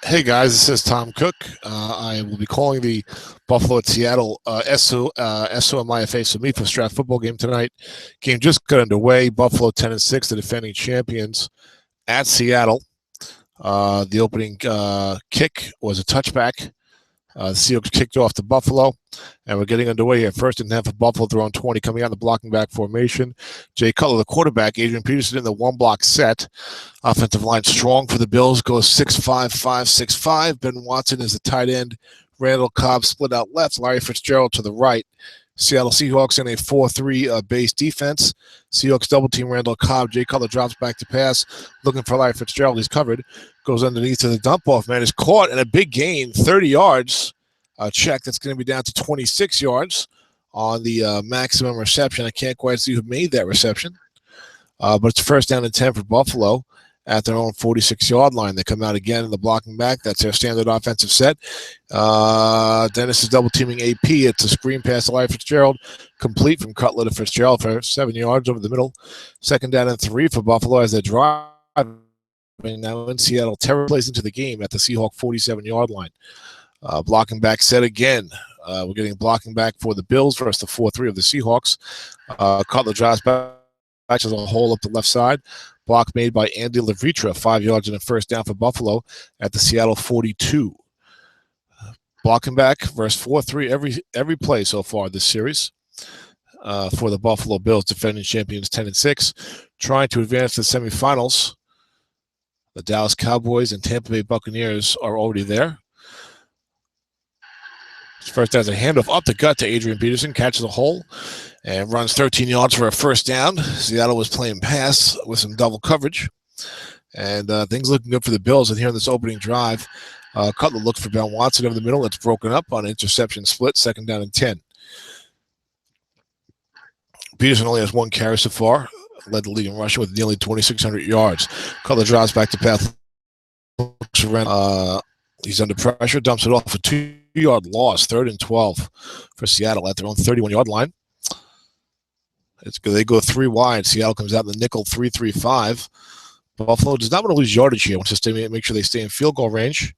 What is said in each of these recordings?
Hey guys, this is Tom Cook. I will be calling the Buffalo at Seattle SOMIFA SOMIFA Strat football game tonight. Game just got underway. Buffalo 10-6, the defending champions at Seattle. The opening kick was a touchback. The Seahawks kicked off to Buffalo, and we're getting underway here. First and 10 for Buffalo, they're on 20, coming out in the blocking back formation. Jay Cutler, the quarterback. Adrian Peterson in the one-block set. Offensive line strong for the Bills, goes 6'5", 5'6". Ben Watson is the tight end. Randall Cobb split out left. Larry Fitzgerald to the right. Seattle Seahawks in a 4-3 base defense. Seahawks double team Randall Cobb. Jay Cutler drops back to pass, looking for Larry Fitzgerald. He's covered. Goes underneath to the dump off. Man is caught in a big gain, 30 yards. A check that's going to be down to 26 yards on the maximum reception. I can't quite see who made that reception, but it's first down and 10 for Buffalo at their own 46-yard line. They come out again in the blocking back. That's their standard offensive set. Dennis is double-teaming AP. It's a screen pass to Larry Fitzgerald, complete from Cutler to Fitzgerald for 7 yards over the middle. Second down and 3 for Buffalo as they drive. Now in Seattle, Terror plays into the game at the Seahawk 47-yard line. Blocking back set again. We're getting blocking back for the Bills versus the 4-3 of the Seahawks. Cutler drives back as a hole up the left side. Block made by Andy Levitra, 5 yards and a first down for Buffalo at the Seattle 42. Blocking back versus 4-3 every play so far this series for the Buffalo Bills, defending champions 10-6, trying to advance to the semifinals. The Dallas Cowboys and Tampa Bay Buccaneers are already there. First has a handoff up the gut to Adrian Peterson, catches a hole, and runs 13 yards for a first down. Seattle was playing pass with some double coverage, and things looking good for the Bills. And here in this opening drive, Cutler looks for Ben Watson over the middle. It's broken up on an interception split, second down and 10. Peterson only has one carry so far, led the league in rushing with nearly 2,600 yards. Cutler drives back to pass. He's under pressure, dumps it off for 2-yard loss, 3rd and 12 for Seattle at their own 31-yard line. They go 3 wide. Seattle comes out in the nickel 3-3-5. Buffalo does not want to lose yardage here. Wants to make sure they stay in field goal range.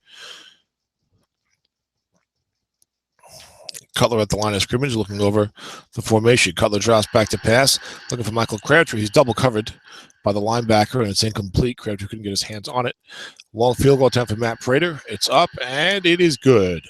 Cutler at the line of scrimmage, looking over the formation. Cutler drops back to pass, looking for Michael Crabtree. He's double covered by the linebacker, and it's incomplete. Crabtree couldn't get his hands on it. Long field goal attempt for Matt Prater. It's up, and it is good.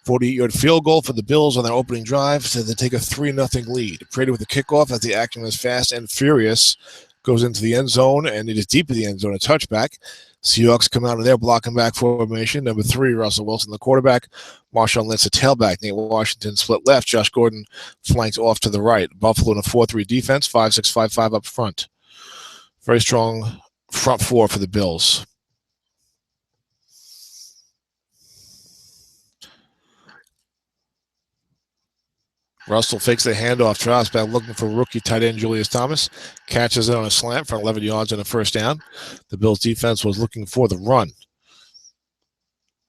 48-yard field goal for the Bills on their opening drive so they take a 3-0 lead. Prater with the kickoff as the action was fast and furious. Goes into the end zone, and it is deep in the end zone, a touchback. Seahawks come out of their blocking back formation. Number 3, Russell Wilson, the quarterback. Marshawn Lynch, the tailback. Nate Washington split left. Josh Gordon flanked off to the right. Buffalo in a 4-3 defense, 5-6, 5-5 up front. Very strong front four for the Bills. Russell fakes the handoff, drops back, looking for rookie tight end Julius Thomas. Catches it on a slant for 11 yards and a first down. The Bills defense was looking for the run.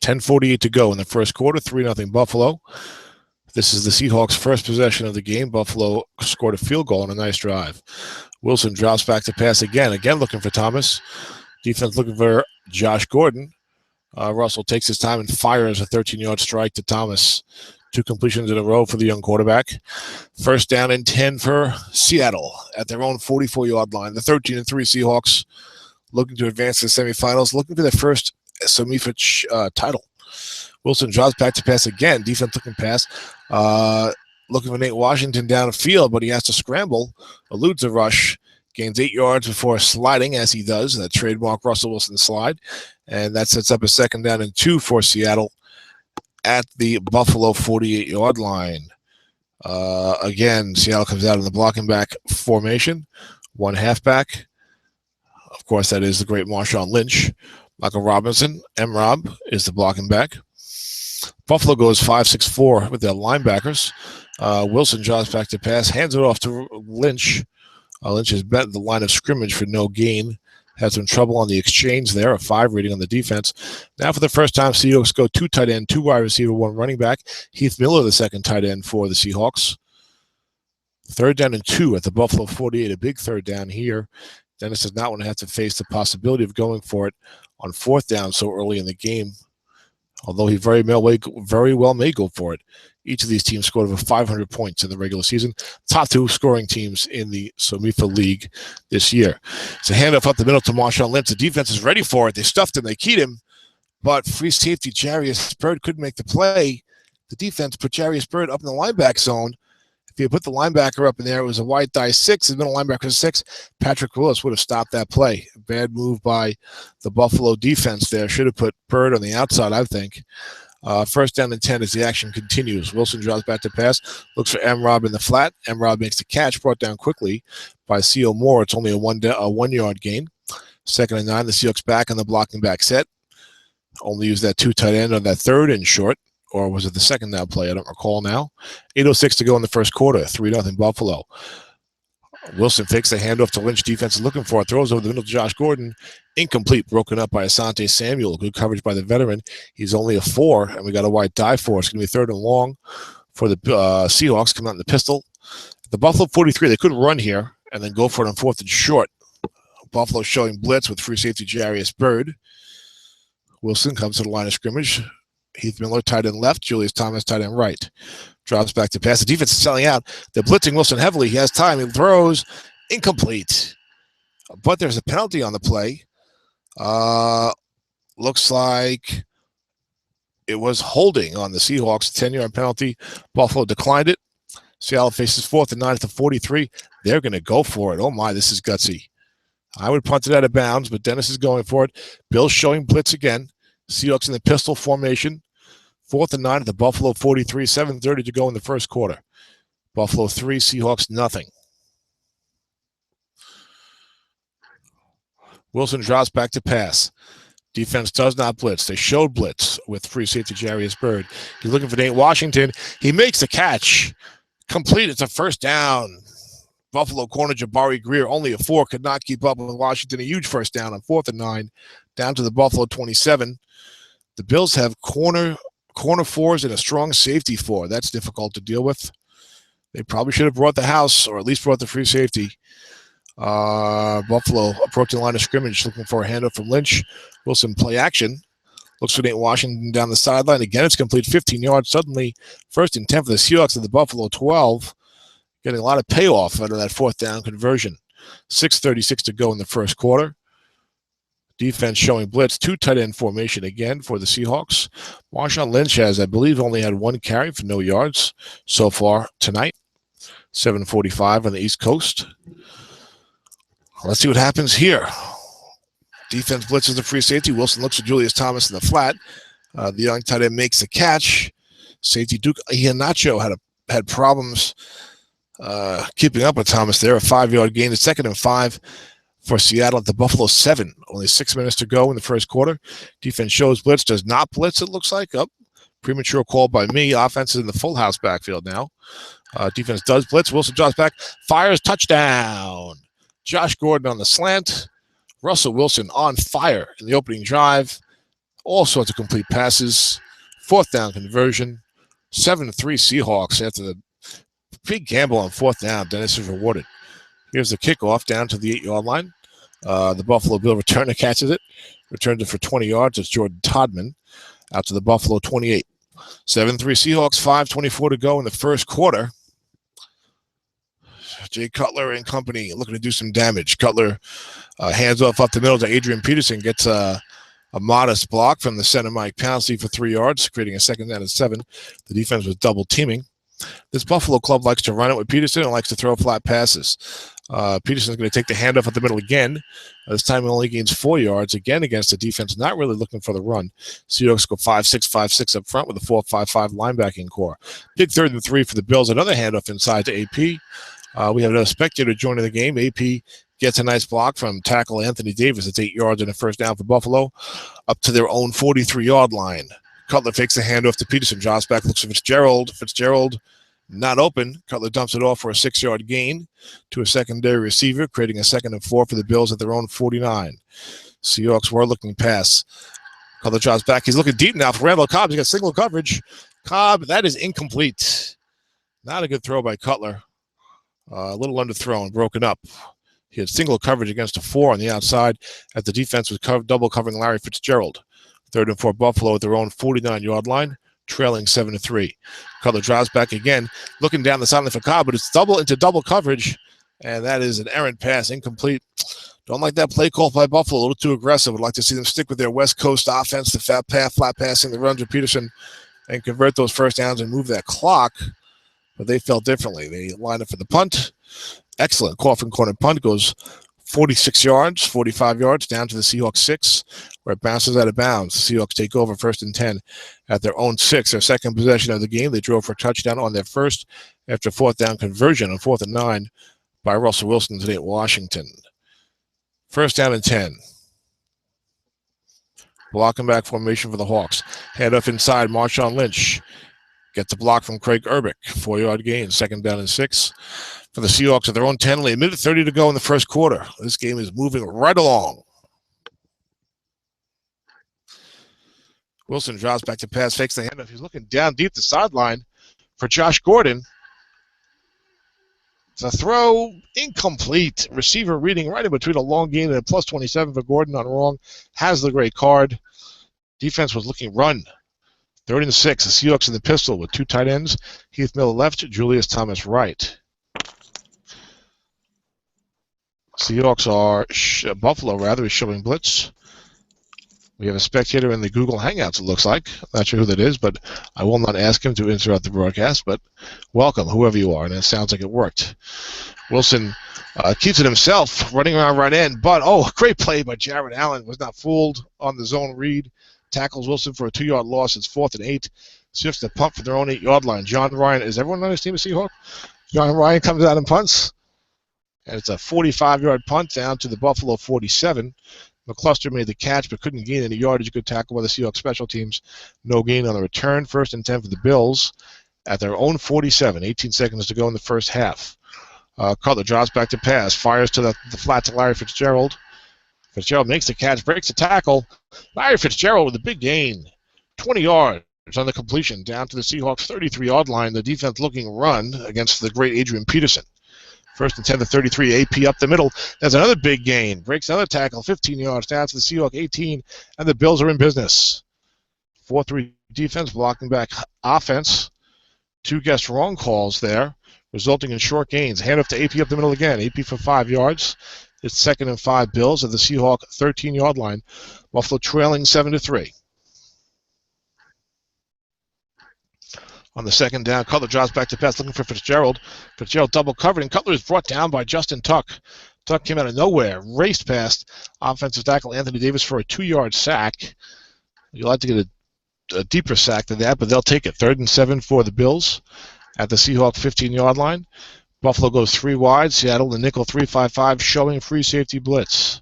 10:48 to go in the first quarter, 3-0 Buffalo. This is the Seahawks' first possession of the game. Buffalo scored a field goal on a nice drive. Wilson drops back to pass again looking for Thomas. Defense looking for Josh Gordon. Russell takes his time and fires a 13-yard strike to Thomas. 2 completions in a row for the young quarterback. First down and 10 for Seattle at their own 44-yard line. The 13-3 Seahawks looking to advance to the semifinals, looking for their first SOMIFA title. Wilson drops back to pass again. Defense looking pass. Looking for Nate Washington downfield, but he has to scramble. Eludes a rush. Gains 8 yards before sliding, as he does. That trademark Russell Wilson slide. And that sets up a second down and 2 for Seattle at the Buffalo 48-yard line. Again, Seattle comes out in the blocking back formation. 1 halfback. Of course, that is the great Marshawn Lynch. Michael Robinson, M-Rob, is the blocking back. Buffalo goes 5-6-4 with their linebackers. Wilson drops back to pass, hands it off to Lynch. Lynch has bet the line of scrimmage for no gain. Had some trouble on the exchange there, a 5 rating on the defense. Now for the first time, Seahawks go 2 tight end, 2 wide receiver, 1 running back. Heath Miller, the second tight end for the Seahawks. 3rd down and 2 at the Buffalo 48, a big 3rd down here. Dennis does not want to have to face the possibility of going for it on 4th down so early in the game. although he very well may go for it. Each of these teams scored over 500 points in the regular season. Top two scoring teams in the SOMIFA League this year. It's a handoff up the middle to Marshawn Lynch. The defense is ready for it. They stuffed him. They keyed him. But free safety Jarius Byrd couldn't make the play. The defense put Jarius Byrd up in the linebacker zone. If you put the linebacker up in there, it was a white die 6. The middle linebacker was 6. Patrick Willis would have stopped that play. Bad move by the Buffalo defense there. Should have put Byrd on the outside, I think. First down and 10 as the action continues. Wilson draws back to pass, looks for M-Rob in the flat. M-Rob makes the catch, brought down quickly by C.O. Moore. It's only a 1-yard gain. 2nd and 9, the Seahawks back on the blocking back set. Only use that 2 tight end on that 3rd and short. Or was it the second down play? I don't recall now. 8:06 to go in the first quarter. 3-0 Buffalo. Wilson fakes the handoff to Lynch. Defense is looking for it. Throws over the middle to Josh Gordon. Incomplete. Broken up by Asante Samuel. Good coverage by the veteran. He's only a 4, and we got a white die for. It's going to be 3rd and long for the Seahawks. Come out in the pistol. The Buffalo 43, they could run here and then go for it on 4th and short. Buffalo showing blitz with free safety Jarius Byrd. Wilson comes to the line of scrimmage. Heath Miller tight end left. Julius Thomas tight end right. Drops back to pass. The defense is selling out. They're blitzing Wilson heavily. He has time. He throws. Incomplete. But there's a penalty on the play. Looks like it was holding on the Seahawks. 10-yard penalty. Buffalo declined it. Seattle faces 4th and 9 at the 43. They're going to go for it. Oh, my, this is gutsy. I would punt it out of bounds, but Dennis is going for it. Bill's showing blitz again. Seahawks in the pistol formation. 4th and 9 at the Buffalo 43. 7:30 to go in the first quarter. Buffalo 3, Seahawks nothing. Wilson drops back to pass. Defense does not blitz. They showed blitz with free safety Jarius Byrd. He's looking for Nate Washington. He makes the catch. Complete. It's a first down. Buffalo corner Jabari Greer, only a 4, could not keep up with Washington. A huge first down on 4th and 9, down to the Buffalo 27. The Bills have corner 4s and a strong safety 4. That's difficult to deal with. They probably should have brought the house, or at least brought the free safety. Buffalo approaching the line of scrimmage, looking for a handoff from Lynch. Wilson play action. Looks for Nate Washington down the sideline. Again, it's complete, 15 yards. Suddenly, 1st and 10 for the Seahawks at the Buffalo 12. Getting a lot of payoff out of that 4th down conversion. 6:36 to go in the first quarter. Defense showing blitz. 2 tight end formation again for the Seahawks. Marshawn Lynch has, I believe, only had 1 carry for no yards so far tonight. 7:45 on the East Coast. Let's see what happens here. Defense blitzes the free safety. Wilson looks for Julius Thomas in the flat. The young tight end makes the catch. Safety Duke Iheanacho had problems keeping up with Thomas there. A 5-yard gain. The 2nd and 5 for Seattle at the Buffalo 7. Only 6 minutes to go in the first quarter. Defense shows blitz. Does not blitz, it looks like. Premature call by me. Offense is in the full house backfield now. Defense does blitz. Wilson drops back. Fires. Touchdown. Josh Gordon on the slant. Russell Wilson on fire in the opening drive. All sorts of complete passes. 4th down conversion. 7-3 Seahawks after the big gamble on 4th down. Dennis is rewarded. Here's the kickoff down to the 8-yard line. The Buffalo Bill returner catches it. Returns it for 20 yards. It's Jordan Todman out to the Buffalo 28. 7-3 Seahawks, 5:24 to go in the first quarter. Jay Cutler and company looking to do some damage. Cutler hands off up the middle to Adrian Peterson. Gets a modest block from the center Mike Pouncey for 3 yards, creating a 2nd down and 7. The defense was double teaming. This Buffalo club likes to run it with Peterson and likes to throw flat passes. Peterson's going to take the handoff at the middle again. This time he only gains 4 yards, again against the defense, not really looking for the run. Seahawks go 5-6 up front with a 4-5-5 linebacking core. Big 3rd and 3 for the Bills. Another handoff inside to AP. We have another spectator joining the game. AP gets a nice block from tackle Anthony Davis. It's 8 yards and a first down for Buffalo up to their own 43-yard line. Cutler fakes the handoff to Peterson. Drops back, looks for Fitzgerald. Fitzgerald not open. Cutler dumps it off for a 6-yard gain to a secondary receiver, creating a 2nd and 4 for the Bills at their own 49. Seahawks were looking pass. Cutler drops back. He's looking deep now for Randall Cobb. He's got single coverage. Cobb, that is incomplete. Not a good throw by Cutler. A little underthrown, broken up. He had single coverage against a 4 on the outside as the defense was double covering Larry Fitzgerald. 3rd and 4 Buffalo at their own 49-yard line, trailing 7-3. Cutler drives back again, looking down the sideline for Cobb, but it's double coverage, and that is an errant pass, incomplete. Don't like that play call by Buffalo, a little too aggressive. Would like to see them stick with their West Coast offense, the flat passing, the runs with Peterson, and convert those first downs and move that clock. But they felt differently. They lined up for the punt. Excellent coffin corner punt, goes 46 yards, 45 yards, down to the Seahawks 6, where it bounces out of bounds. The Seahawks take over 1st and 10 at their own 6. Their second possession of the game, they drove for a touchdown on their first after 4th down conversion on 4th and 9 by Russell Wilson today at Washington. 1st down and 10. Blocking back formation for the Hawks. Head up inside, Marshawn Lynch gets a block from Craig Urbick. 4-yard gain, 2nd down and 6. For the Seahawks at their own 10, only a minute 30 to go in the first quarter. This game is moving right along. Wilson drops back to pass, fakes the handoff. He's looking down deep the sideline for Josh Gordon. The throw, incomplete. Receiver reading right in between a long gain and a plus 27 for Gordon on wrong. Has the gray card. Defense was looking run. 3rd and 6. The Seahawks in the pistol with 2 tight ends. Heath Miller left, Julius Thomas right. Seahawks are, Buffalo rather, is showing blitz. We have a spectator in the Google Hangouts, it looks like. Not sure who that is, but I will not ask him to interrupt the broadcast, but welcome, whoever you are, and it sounds like it worked. Wilson keeps it himself, running around right end, but, great play by Jared Allen. Was not fooled on the zone read. Tackles Wilson for a 2-yard loss. It's 4th and 8. Shifts the punt for their own 8-yard line. John Ryan, is everyone on his team a Seahawk? John Ryan comes out and punts. And it's a 45-yard punt down to the Buffalo 47. McCluster made the catch but couldn't gain any yardage. Good tackle by the Seahawks special teams. No gain on the return. 1st and 10 for the Bills at their own 47. 18 seconds to go in the first half. Cutler drops back to pass. Fires to the flat to Larry Fitzgerald. Fitzgerald makes the catch, breaks the tackle. Larry Fitzgerald with a big gain. 20 yards on the completion down to the Seahawks 33-yard line. The defense looking run against the great Adrian Peterson. 1st and 10 to 33, AP up the middle. There's another big gain. Breaks another tackle, 15 yards down to the Seahawks 18, and the Bills are in business. 4-3 defense, blocking back offense. 2 guessed wrong calls there, resulting in short gains. Handoff to AP up the middle again. AP for 5 yards. It's 2nd and 5 Bills at the Seahawk 13-yard line. Buffalo trailing 7-3. On the 2nd down, Cutler drops back to pass, looking for Fitzgerald. Fitzgerald double covered, and Cutler is brought down by Justin Tuck. Tuck came out of nowhere, raced past offensive tackle Anthony Davis for a 2-yard sack. You'll have to get a deeper sack than that, but they'll take it. 3rd and 7 for the Bills at the Seahawk 15-yard line. Buffalo goes 3 wide. Seattle, the nickel 3-5-5, showing free safety blitz.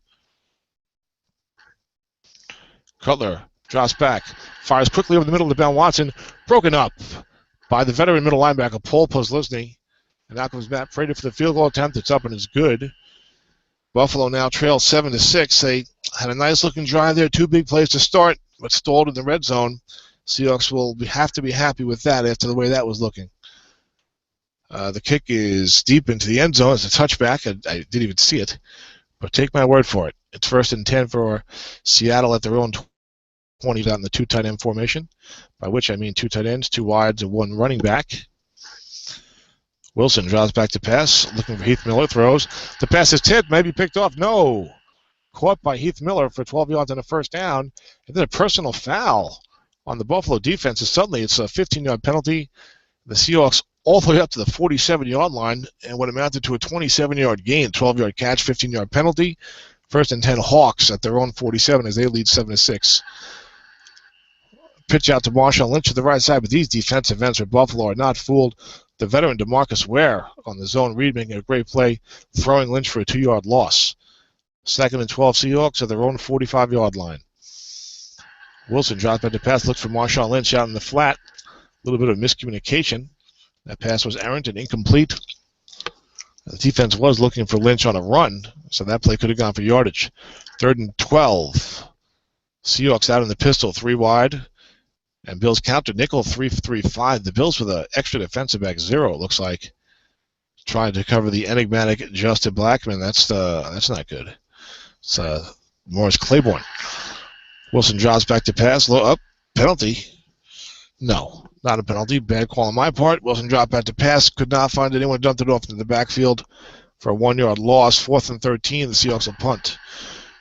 Cutler drops back, fires quickly over the middle to Ben Watson, broken up by the veteran middle linebacker, Paul Posluszny. And now comes Matt Prater for the field goal attempt. It's up and it's good. Buffalo now trails 7-6. They had a nice-looking drive there, 2 big plays to start, but stalled in the red zone. Seahawks will have to be happy with that after the way that was looking. The kick is deep into the end zone. It's a touchback. I didn't even see it, but take my word for it. It's 1st and 10 for Seattle at their own 20 down in the 2 tight end formation, by which I mean 2 tight ends, 2 wides, and 1 running back. Wilson draws back to pass, looking for Heath Miller, throws. The pass is tipped, maybe picked off. No. Caught by Heath Miller for 12 yards on a 1st down, and then a personal foul on the Buffalo defense. And suddenly it's a 15-yard penalty. The Seahawks all the way up to the 47-yard line, and what amounted to a 27-yard gain, 12-yard catch, 15-yard penalty. 1st and 10 Hawks at their own 47 as they lead 7-6. Pitch out to Marshawn Lynch to the right side, but these defensive ends for Buffalo are not fooled. The veteran DeMarcus Ware on the zone read making a great play, throwing Lynch for a 2-yard loss. 2nd and 12 Seahawks at their own 45-yard line. Wilson drops back to pass, looks for Marshawn Lynch out in the flat. A little bit of miscommunication. That pass was errant and incomplete. The defense was looking for Lynch on a run, so that play could have gone for yardage. 3rd and 12. Seahawks out in the pistol, 3 wide. And Bills counter nickel 3-3-5. The Bills with an extra defensive back 0, it looks like. Trying to cover the enigmatic Justin Blackman. That's not good. It's Morris Claiborne. Wilson drops back to pass. Up. Penalty. No, not a penalty. Bad call on my part. Wilson dropped back to pass. Could not find anyone. Dumped it off into the backfield for a 1-yard loss. 4th and 13. The Seahawks will punt.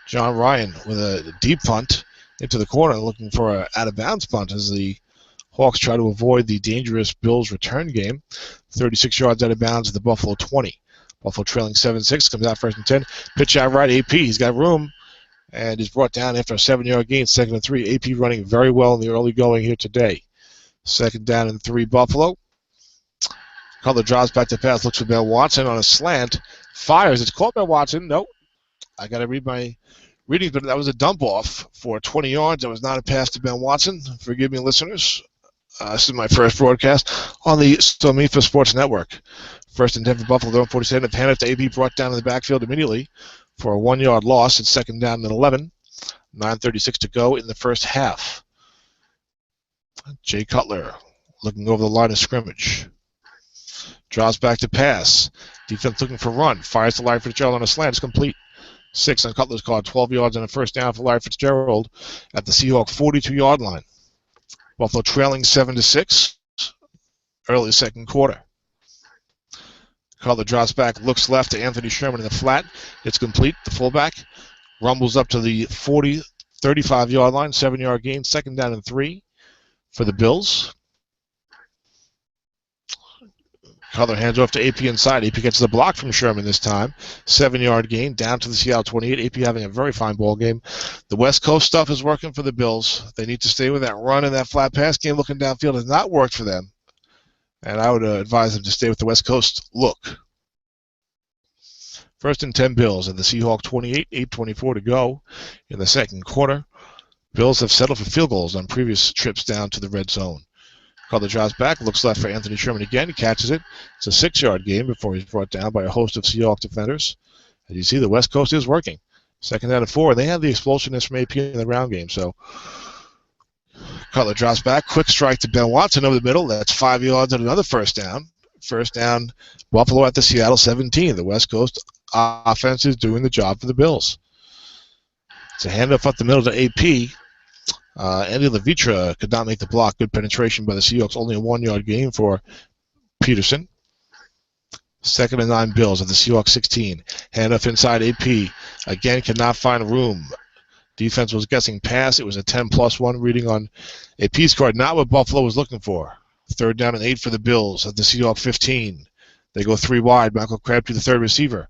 John Ryan with a deep punt into the corner, looking for an out-of-bounds punt as the Hawks try to avoid the dangerous Bills return game. 36 yards out of bounds at the Buffalo 20. Buffalo trailing 7-6. Comes out 1st and 10. Pitch out right. AP. He's got room. And is brought down after a 7-yard gain. 2nd and 3. AP running very well in the early going here today. 2nd down and 3 Buffalo. Cutler drops back to pass. Looks for Ben Watson on a slant. Fires. It's caught by Watson. Nope. I got to read my readings, but that was a dump off for 20 yards. That was not a pass to Ben Watson. Forgive me, listeners. This is my first broadcast on the SOMIFA Sports Network. 1st and 10 for Buffalo. They're on 47. Handoff to AP, brought down in the backfield immediately for a 1-yard loss. It's 2nd down and 11. 9:36 to go in the first half. Jay Cutler looking over the line of scrimmage. Draws back to pass. Defense looking for run. Fires to Larry Fitzgerald on a slant. It's complete. 6 on Cutler's card. 12 yards and a 1st down for Larry Fitzgerald at the Seahawk 42-yard line. Buffalo trailing 7-6. Early 2nd quarter. Cutler drops back, looks left to Anthony Sherman in the flat. It's complete. The fullback rumbles up to the 35-yard line. 7-yard gain. 2nd down and 3 for the Bills. Cutler hands off to AP inside. AP gets the block from Sherman this time. 7-yard gain down to the Seattle 28. AP having a very fine ball game. The West Coast stuff is working for the Bills. They need to stay with that run, and that flat pass game looking downfield has not worked for them. And I would advise them to stay with the West Coast look. 1st and 10 Bills at the Seahawk 28. 8:24 to go in the 2nd quarter. Bills have settled for field goals on previous trips down to the red zone. Cutler drops back, looks left for Anthony Sherman again. He catches it. It's a 6-yard gain before he's brought down by a host of Seahawks defenders. As you see, the West Coast is working. 2nd down and 4. They have the explosiveness from AP in the ground game. So Cutler drops back. Quick strike to Ben Watson over the middle. That's 5 yards and another 1st down. 1st down, Buffalo at the Seattle 17. The West Coast offense is doing the job for the Bills. It's a handoff up the middle to AP. Andy Levitra could not make the block. Good penetration by the Seahawks. Only a 1-yard gain for Peterson. 2nd and 9 Bills at the Seahawks 16. Handoff inside AP. Again, cannot find room. Defense was guessing pass. It was a 10+1 reading on AP's card. Not what Buffalo was looking for. 3rd down and 8 for the Bills at the Seahawks 15. They go 3 wide. Michael Crabtree, the 3rd receiver.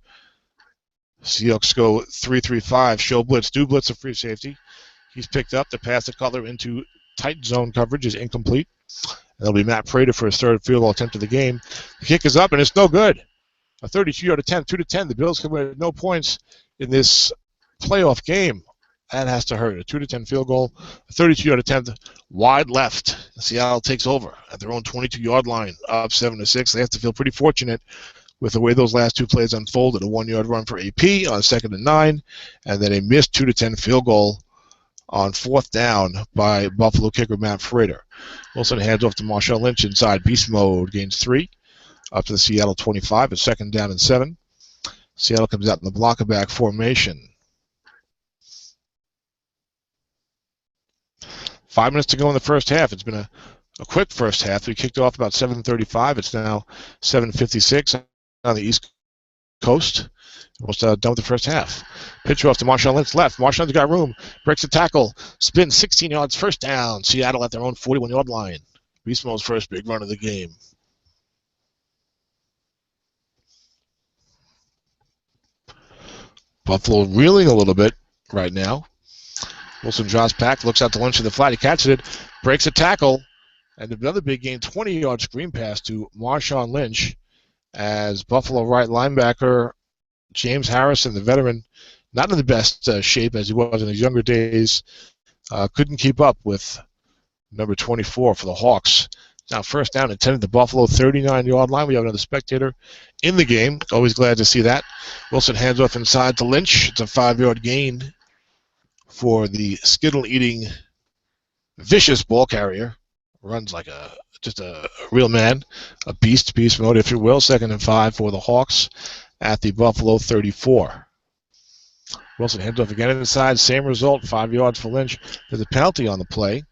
Seahawks go 3-3-5. Show blitz. Do blitz a free safety. He's picked up. The pass to Cutler into tight zone coverage is incomplete. And it'll be Matt Prater for his 3rd field goal attempt of the game. The kick is up, and it's no good. A 32-yard attempt, 2-10. The Bills come with no points in this playoff game. That has to hurt. A 2-10 field goal, a 32-yard attempt, wide left. Seattle takes over at their own 22-yard line, up 7-6. They have to feel pretty fortunate with the way those last 2 plays unfolded. A 1-yard run for AP on 2nd and 9, and then a missed 2-10 field goal on 4th down by Buffalo kicker Matt Prater. Wilson hands off to Marshawn Lynch inside. Beast mode, gains 3. Up to the Seattle 25 at 2nd down and 7. Seattle comes out in the block-a-back formation. 5 minutes to go in the first half. It's been a quick first half. We kicked off about 7:35. It's now 7:56 on the East Coast. Almost done with the first half. Pitch off to Marshawn Lynch left. Marshall's got room. Breaks a tackle. Spins 16 yards. 1st down. Seattle at their own 41-yard line. Beast Mode's first big run of the game. Buffalo reeling a little bit right now. Wilson draws back, looks out to Lynch in the flat. He catches it, breaks a tackle, and another big gain, 20-yard screen pass to Marshawn Lynch as Buffalo right linebacker James Harrison, the veteran, not in the best shape as he was in his younger days, couldn't keep up with number 24 for the Hawks. Now 1st down and 10 at the Buffalo 39-yard line. We have another spectator in the game. Always glad to see that. Wilson hands off inside to Lynch. It's a 5-yard gain for the skittle-eating, vicious ball carrier. Runs like just a real man, a beast mode, if you will. 2nd and 5 for the Hawks at the Buffalo 34. Wilson hands off again inside. Same result, 5 yards for Lynch. There's a penalty on the play.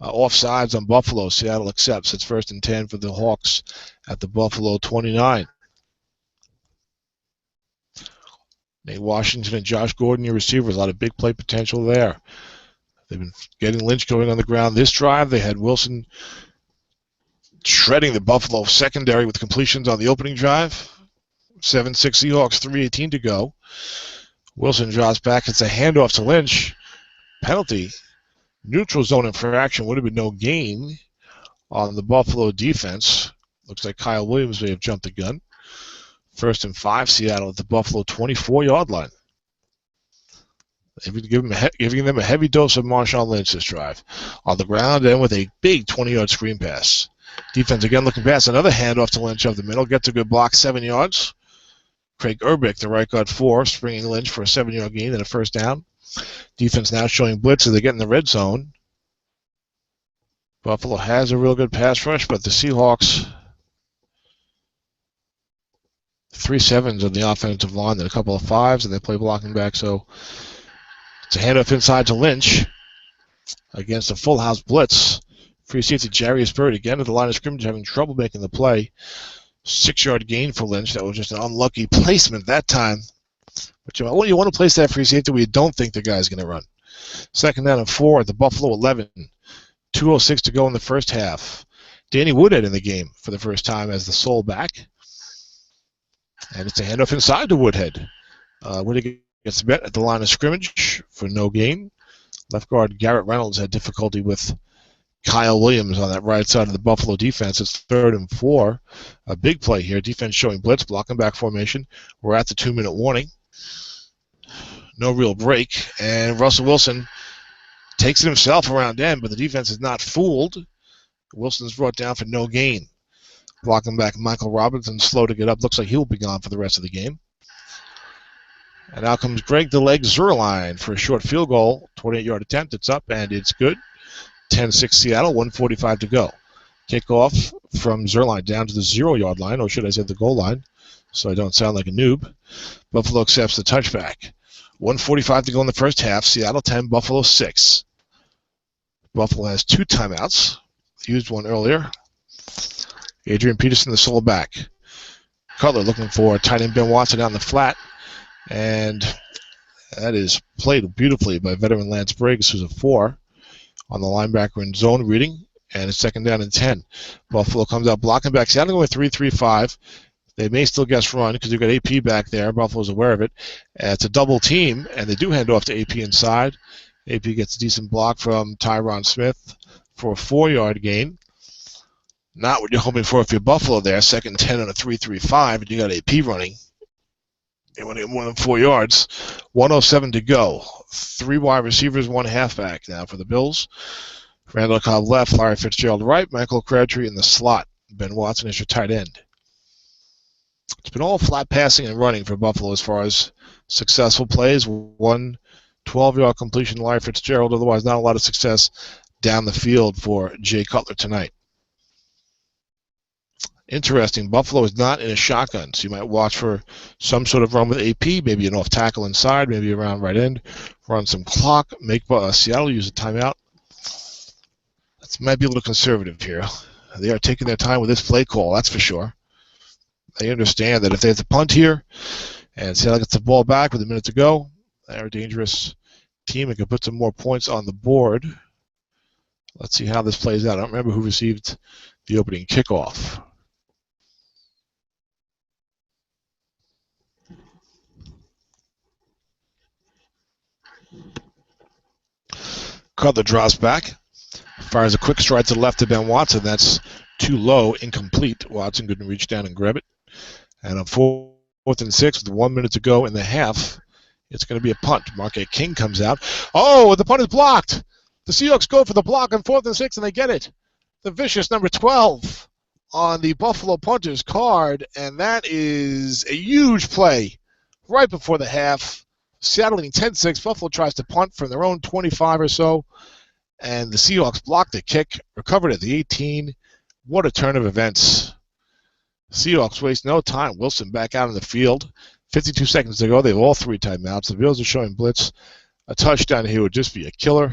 Offsides on Buffalo. Seattle accepts. It's 1st and 10 for the Hawks at the Buffalo 29. Nate Washington and Josh Gordon, your receivers. A lot of big play potential there. They've been getting Lynch going on the ground this drive. They had Wilson shredding the Buffalo secondary with completions on the opening drive. 7-6 Seahawks, 3:18 to go. Wilson drops back. It's a handoff to Lynch. Penalty. Neutral zone infraction. Would have been no gain on the Buffalo defense. Looks like Kyle Williams may have jumped the gun. 1st and 5 Seattle at the Buffalo 24-yard line. Giving them a heavy dose of Marshawn Lynch this drive. On the ground and with a big 20-yard screen pass. Defense again looking pass. Another handoff to Lynch up the middle. Gets a good block, 7 yards. Craig Urbick, the right guard 4, springing Lynch for a 7-yard gain and a 1st down. Defense now showing blitz as they get in the red zone. Buffalo has a real good pass rush, but the Seahawks 3 7s on the offensive line and a couple of 5s, and they play blocking back. So it's a handoff inside to Lynch against a full house blitz. Free safety Jarius Byrd again at the line of scrimmage, having trouble making the play. 6-yard gain for Lynch. That was just an unlucky placement that time. But you want to place that free safety where you don't think the guy's going to run. 2nd down and 4 at the Buffalo 11. 2:06 to go in the first half. Danny Woodhead in the game for the first time as the sole back. And it's a handoff inside to Woodhead. Woodhead gets bet at the line of scrimmage for no gain. Left guard Garrett Reynolds had difficulty with Kyle Williams on that right side of the Buffalo defense. It's 3rd and 4. A big play here. Defense showing blitz, blocking back formation. We're at the 2-minute warning. No real break. And Russell Wilson takes it himself around end, but the defense is not fooled. Wilson's brought down for no gain. Blocking back Michael Robinson, slow to get up. Looks like he'll be gone for the rest of the game. And out comes Greg the Leg Zerline for a short field goal. 28-yard attempt. It's up, and it's good. 10-6 Seattle, 1:45 to go. Kickoff from Zerline down to the 0-yard line, or should I say the goal line, so I don't sound like a noob. Buffalo accepts the touchback. 1:45 to go in the first half. Seattle 10, Buffalo 6. Buffalo has 2 timeouts. Used one earlier. Adrian Peterson, the sole back. Cutler looking for tight end Ben Watson down the flat. And that is played beautifully by veteran Lance Briggs, who's a 4 on the linebacker in zone reading. And it's 2nd down and 10. Buffalo comes out blocking back. Seattle going 3-3-5. They may still guess run because they've got AP back there. Buffalo's aware of it. It's a double team, and they do hand off to AP inside. AP gets a decent block from Tyron Smith for a 4-yard gain. Not what you're hoping for if you're Buffalo there. 2nd and 10 on a 3-3-5, and you got AP running. They want to get more than 4 yards. 1:07 to go. 3 wide receivers, 1 halfback now for the Bills. Randall Cobb left, Larry Fitzgerald right, Michael Crabtree in the slot. Ben Watson is your tight end. It's been all flat passing and running for Buffalo as far as successful plays. 1 12-yard completion to Larry Fitzgerald. Otherwise, not a lot of success down the field for Jay Cutler tonight. Interesting. Buffalo is not in a shotgun, so you might watch for some sort of run with AP, maybe an off tackle inside, maybe around right end, run some clock, make Seattle use a timeout. That might be a little conservative here. They are taking their time with this play call, that's for sure. They understand that if they have to punt here and Seattle gets the ball back with a minute to go, they're a dangerous team and can put some more points on the board. Let's see how this plays out. I don't remember who received the opening kickoff. Cutler draws back, fires a quick stride to the left to Ben Watson. That's too low, incomplete. Watson couldn't reach down and grab it. And on 4th and 6 with 1 minute to go in the half, it's going to be a punt. Marquette King comes out. Oh, the punt is blocked. The Seahawks go for the block on 4th and 6, and they get it. The vicious number 12 on the Buffalo punter's card, and that is a huge play right before the half. Seattle leading 10-6. Buffalo tries to punt from their own 25 or so, and the Seahawks block the kick, recovered at the 18. What a turn of events. Seahawks waste no time. Wilson back out in the field. 52 seconds to go. They have all 3 timeouts. The Bills are showing blitz. A touchdown here would just be a killer.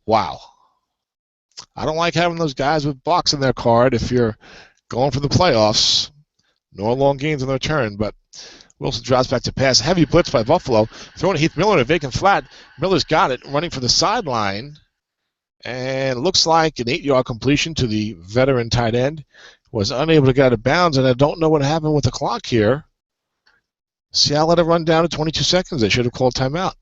Wow. I don't like having those guys with blocks in their card if you're going for the playoffs. No long gains on their turn, but Wilson drops back to pass. Heavy blitz by Buffalo. Throwing to Heath Miller in a vacant flat. Miller's got it, running for the sideline. And it looks like an 8-yard completion to the veteran tight end. Was unable to get out of bounds, and I don't know what happened with the clock here. Seattle let it run down to 22 seconds. They should have called timeout.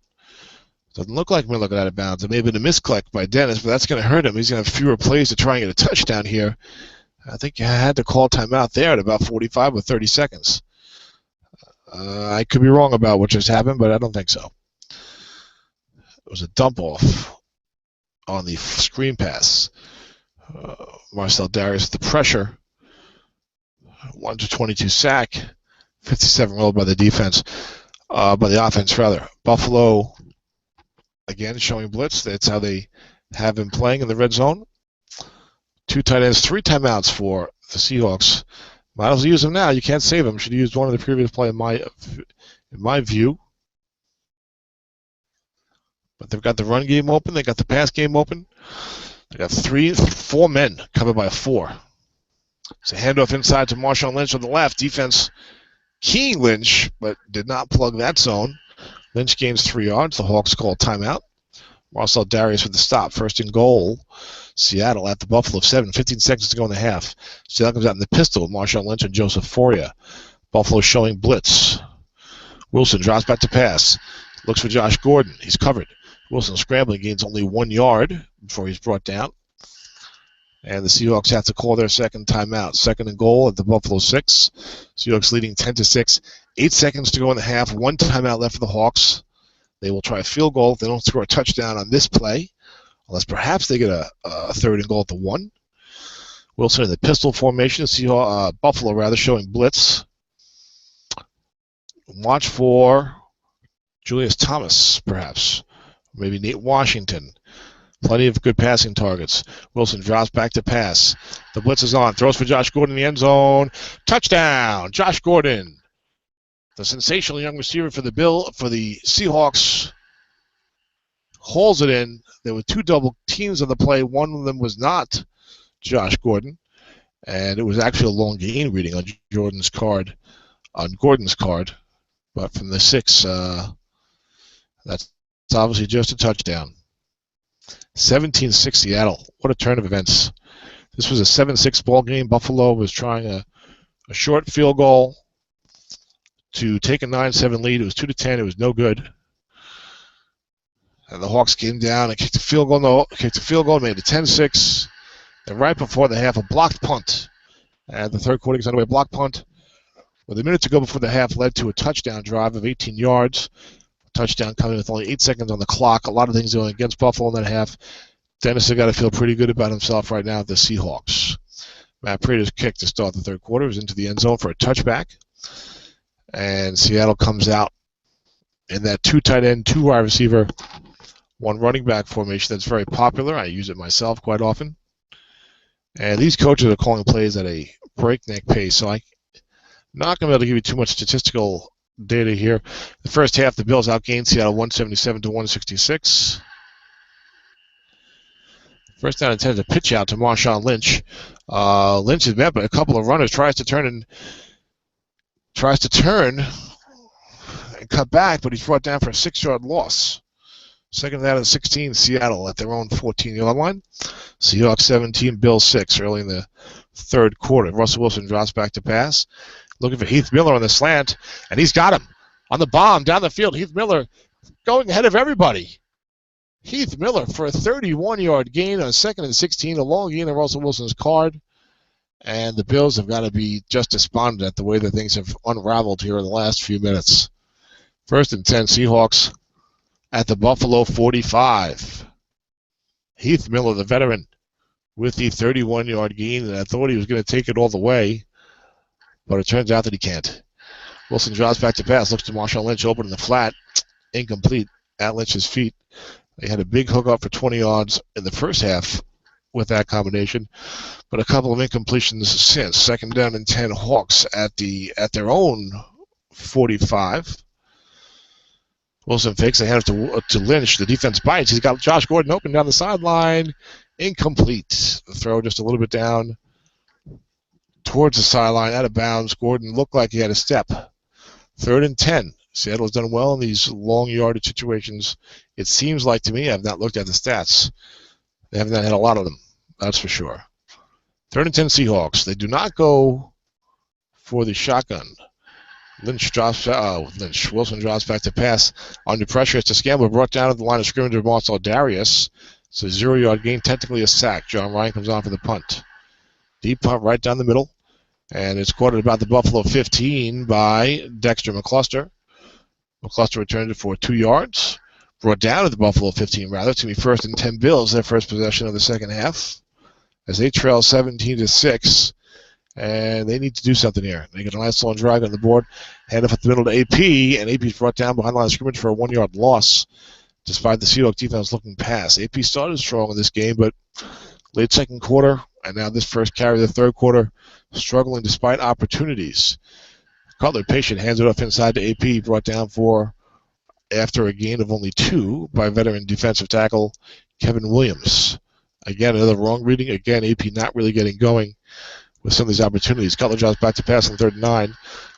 Doesn't look like Miller got out of bounds. It may have been a misclick by Dennis, but that's going to hurt him. He's going to have fewer plays to try and get a touchdown here. I think you had to call timeout there at about 45 or 30 seconds. I could be wrong about what just happened, but I don't think so. It was a dump-off on the screen pass. Marcel Darius with the pressure. 1-22 sack. 57 rolled by the defense. By the offense, rather. Buffalo, again, showing blitz. That's how they have been playing in the red zone. 2 tight ends, 3 timeouts for the Seahawks. Might as well use them now. You can't save them. Should have used one of the previous play in my view. But they've got the run game open. They got the pass game open. They got 4 men covered by 4. It's a handoff inside to Marshawn Lynch on the left. Defense keying Lynch, but did not plug that zone. Lynch gains 3 yards. The Hawks call timeout. Marcel Darius with the stop. 1st and goal. Seattle at the Buffalo 7. 15 seconds to go in the half. Seattle comes out in the pistol with Marshawn Lynch and Joseph Foria. Buffalo showing blitz. Wilson drops back to pass. Looks for Josh Gordon. He's covered. Wilson scrambling, gains only 1 yard before he's brought down. And the Seahawks have to call their second timeout. 2nd and goal at the Buffalo 6. Seahawks leading 10-6. 8 seconds to go in the half. 1 timeout left for the Hawks. They will try a field goal if they don't score a touchdown on this play, unless perhaps they get a 3rd and goal at the 1. Wilson in the pistol formation. Buffalo showing blitz. Watch for Julius Thomas, perhaps. Maybe Nate Washington. Plenty of good passing targets. Wilson drops back to pass. The blitz is on. Throws for Josh Gordon in the end zone. Touchdown! Josh Gordon. The sensational young receiver for the Seahawks hauls it in. There were 2 double teams on the play. One of them was not Josh Gordon, and it was actually a long gain reading on Gordon's card. But from the 6, that's obviously just a touchdown. 17-6 Seattle. What a turn of events. This was a 7-6 ball game. Buffalo was trying a short field goal to take a 9-7 lead. It was 2-10. It was no good. And the Hawks came down and kicked a field goal. Made it 10-6. And right before the half, a blocked punt. And the third quarter gets underway. Blocked punt with a minute to go before the half led to a touchdown drive of 18 yards. Touchdown coming with only 8 seconds on the clock. A lot of things going against Buffalo in that half. Dennis has got to feel pretty good about himself right now at the Seahawks. Matt Prater's kick to start the third quarter was into the end zone for a touchback. And Seattle comes out in that 2 tight end, 2 wide receiver, 1 running back formation that's very popular. I use it myself quite often. And these coaches are calling plays at a breakneck pace, so I'm not going to be able to give you too much statistical data here. The first half, the Bills outgained Seattle 177-166. First down and 10 is a pitch out to Marshawn Lynch. Lynch is met by a couple of runners, tries to turn and cut back, but he's brought down for a 6-yard loss. Second down and 16, Seattle at their own 14-yard line. Seahawks 17, Bills 6 early in the third quarter. Russell Wilson drops back to pass. Looking for Heath Miller on the slant, and he's got him on the bomb down the field. Heath Miller going ahead of everybody. Heath Miller for a 31-yard gain on 2nd and 16, a long gain on Russell Wilson's card. And the Bills have got to be just despondent at the way that things have unraveled here in the last few minutes. 1st and 10, Seahawks at the Buffalo 45. Heath Miller, the veteran, with the 31-yard gain, and I thought he was going to take it all the way, but it turns out that he can't. Wilson drops back to pass, looks to Marshawn Lynch, open in the flat, incomplete at Lynch's feet. They had a big hook up for 20 yards in the first half with that combination, but a couple of incompletions since. 2nd down and 10, Hawks at their own 45. Wilson fakes the hand to Lynch. The defense bites. He's got Josh Gordon open down the sideline. Incomplete. The throw just a little bit down towards the sideline, out of bounds. Gordon looked like he had a step. 3rd and 10. Seattle has done well in these long yardage situations. It seems like to me, I've not looked at the stats. They have not had a lot of them, that's for sure. 3rd and 10 Seahawks. They do not go for the shotgun. Wilson drops back to pass. Under pressure, it's a scramble brought down at the line of scrimmage of Marcel Darius. It's a 0-yard gain, technically a sack. John Ryan comes on for the punt. Deep punt right down the middle. And it's caught at about the Buffalo 15 by Dexter McCluster. McCluster returned it for 2 yards. Brought down at the Buffalo 15, rather. It's going to be 1st and 10 Bills, their first possession of the second half. As they trail 17-6. And they need to do something here. They get a nice long drag on the board. Hand off at the middle to AP. And AP's brought down behind the line of scrimmage for a 1-yard loss. Despite the Seahawks defense looking past. AP started strong in this game, but late second quarter, and now this first carry of the third quarter, struggling despite opportunities. Cutler patient, hands it off inside to AP, brought down for after a gain of only 2 by veteran defensive tackle Kevin Williams. Again, another wrong reading. Again, AP not really getting going with some of these opportunities. Cutler drops back to pass on 3rd and 9.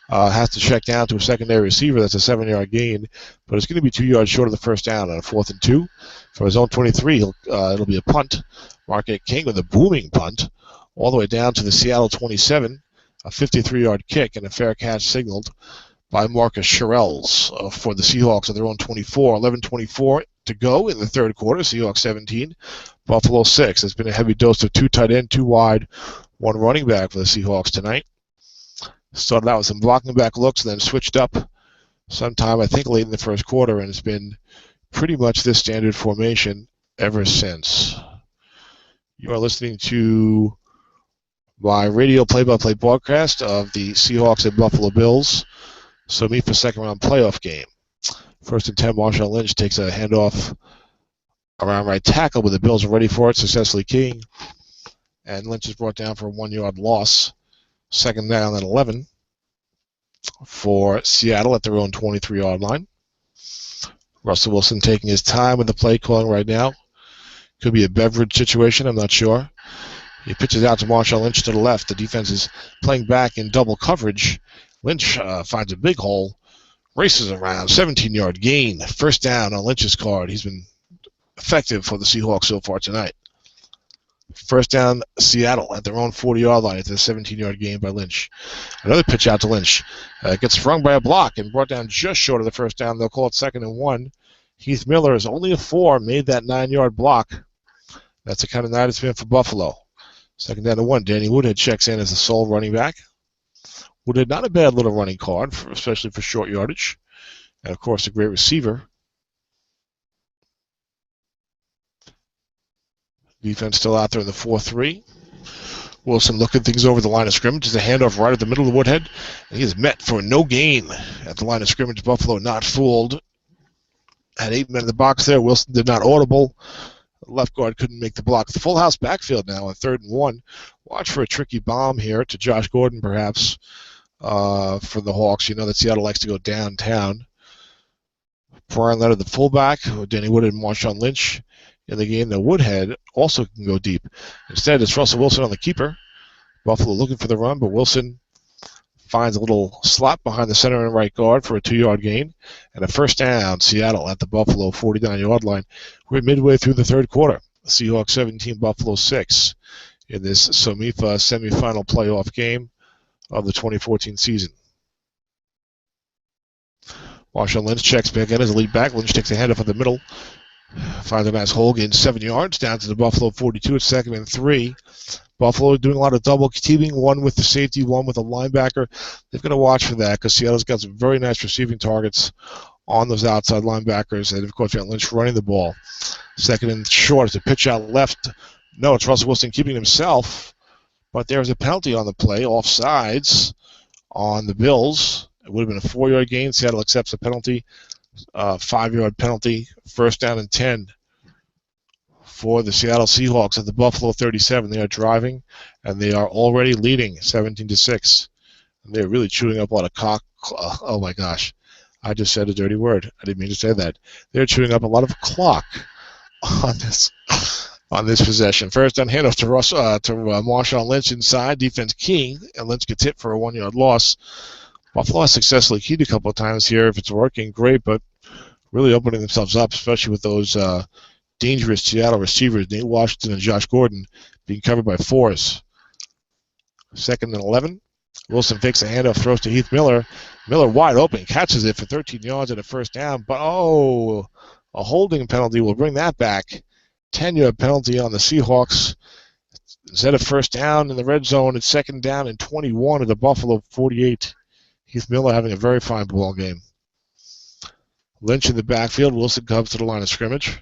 Has to check down to a secondary receiver. That's a 7-yard gain, but it's going to be 2 yards short of the first down on a 4th and 2. From his own 23, it'll be a punt. Marquette King with a booming punt all the way down to the Seattle 27, a 53-yard kick and a fair catch signaled by Marcus Sherrills for the Seahawks at their own 24. 11:24 to go in the third quarter. Seahawks 17, Buffalo 6. It's been a heavy dose of 2 tight end, 2 wide, 1 running back for the Seahawks tonight. Started out with some blocking back looks, then switched up sometime, I think, late in the first quarter, and it's been pretty much this standard formation ever since. You are listening to my radio play-by-play broadcast of the Seahawks and Buffalo Bills SOMIFA second-round playoff game. 1st and 10, Marshawn Lynch takes a handoff around right tackle, but the Bills are ready for it, successfully keying. And Lynch is brought down for a 1-yard loss. 2nd down and 11 for Seattle at their own 23-yard line. Russell Wilson taking his time with the play calling right now. Could be a beverage situation, I'm not sure. He pitches out to Marshawn Lynch to the left. The defense is playing back in double coverage. Lynch finds a big hole, races around, 17-yard gain. 1st down on Lynch's card. He's been effective for the Seahawks so far tonight. 1st down, Seattle at their own 40-yard line after the 17-yard gain by Lynch. Another pitch out to Lynch. Gets sprung by a block and brought down just short of the 1st down. They'll call it 2nd and 1. Heath Miller is only a 4, made that 9-yard block. That's the kind of night it's been for Buffalo. 2nd down and 1. Danny Woodhead checks in as the sole running back. Woodhead, not a bad little running card, especially for short yardage. And, of course, a great receiver. Defense still out there in the 4-3. Wilson looking things over the line of scrimmage. There's a handoff right at the middle of Woodhead. And he is met for no gain at the line of scrimmage. Buffalo not fooled. Had 8 men in the box there. Wilson did not audible. The left guard couldn't make the block. The full house backfield now on 3rd and 1. Watch for a tricky bomb here to Josh Gordon, perhaps, for the Hawks. You know that Seattle likes to go downtown. Brian Leonard, the fullback, Danny Woodhead and Marshawn Lynch in the game. The Woodhead also can go deep. Instead, it's Russell Wilson on the keeper. Buffalo looking for the run, but Wilson finds a little slot behind the center and right guard for a 2-yard gain. And a 1st down, Seattle at the Buffalo 49-yard line. We're midway through the third quarter. Seahawks 17, Buffalo 6 in this SOMIFA semifinal playoff game of the 2014 season. Marshawn Lynch checks back in as a lead back. Lynch takes a handoff in the middle. Finds a nice hole, gains 7 yards, down to the Buffalo 42 at 2nd and 3. Buffalo doing a lot of double teaming, one with the safety, one with a linebacker. They've got to watch for that because Seattle's got some very nice receiving targets on those outside linebackers. And, of course, you got Lynch running the ball. 2nd and short. It's a pitch out left. No, it's Russell Wilson keeping himself. But there's a penalty on the play, offsides on the Bills. It would have been a 4-yard gain. Seattle accepts the penalty. 5-yard penalty. 1st down and 10 for the Seattle Seahawks at the Buffalo 37. They are driving, and they are already leading 17-6. And they're really chewing up a lot of oh my gosh, I just said a dirty word. I didn't mean to say that. They're chewing up a lot of clock on this possession. First down handoff to Marshawn Lynch inside. Defense keying, and Lynch gets hit for a 1-yard loss. Buffalo has successfully keyed a couple of times here. If it's working, great, but really opening themselves up, especially with those dangerous Seattle receivers, Nate Washington and Josh Gordon, being covered by fours. 2nd and 11. Wilson fakes a handoff, throws to Heath Miller. Miller wide open, catches it for 13 yards and a first down, but a holding penalty will bring that back. 10-yard penalty on the Seahawks. Instead of first down in the red zone, it's 2nd down and 21 at the Buffalo 48. Heath Miller having a very fine ball game. Lynch in the backfield. Wilson comes to the line of scrimmage.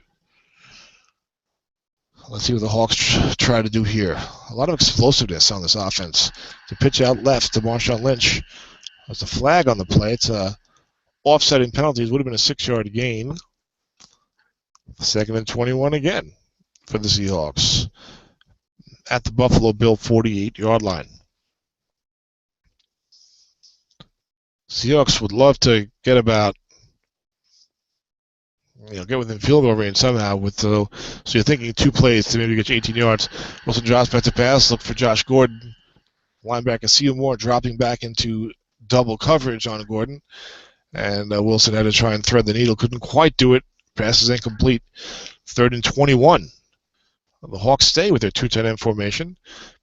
Let's see what the Hawks try to do here. A lot of explosiveness on this offense. To pitch out left to Marshawn Lynch. There's a flag on the play. It's offsetting penalties. Would have been a 6-yard gain. 2nd and 21 again for the Seahawks. At the Buffalo Bill 48-yard line. Seahawks would love to get about, get within field goal range somehow. So you're thinking 2 plays to maybe get you 18 yards. Wilson drops back to pass. Look for Josh Gordon. Linebacker Seymour dropping back into double coverage on Gordon. And Wilson had to try and thread the needle. Couldn't quite do it. Pass is incomplete. 3rd and 21. The Hawks stay with their 2-10-M formation.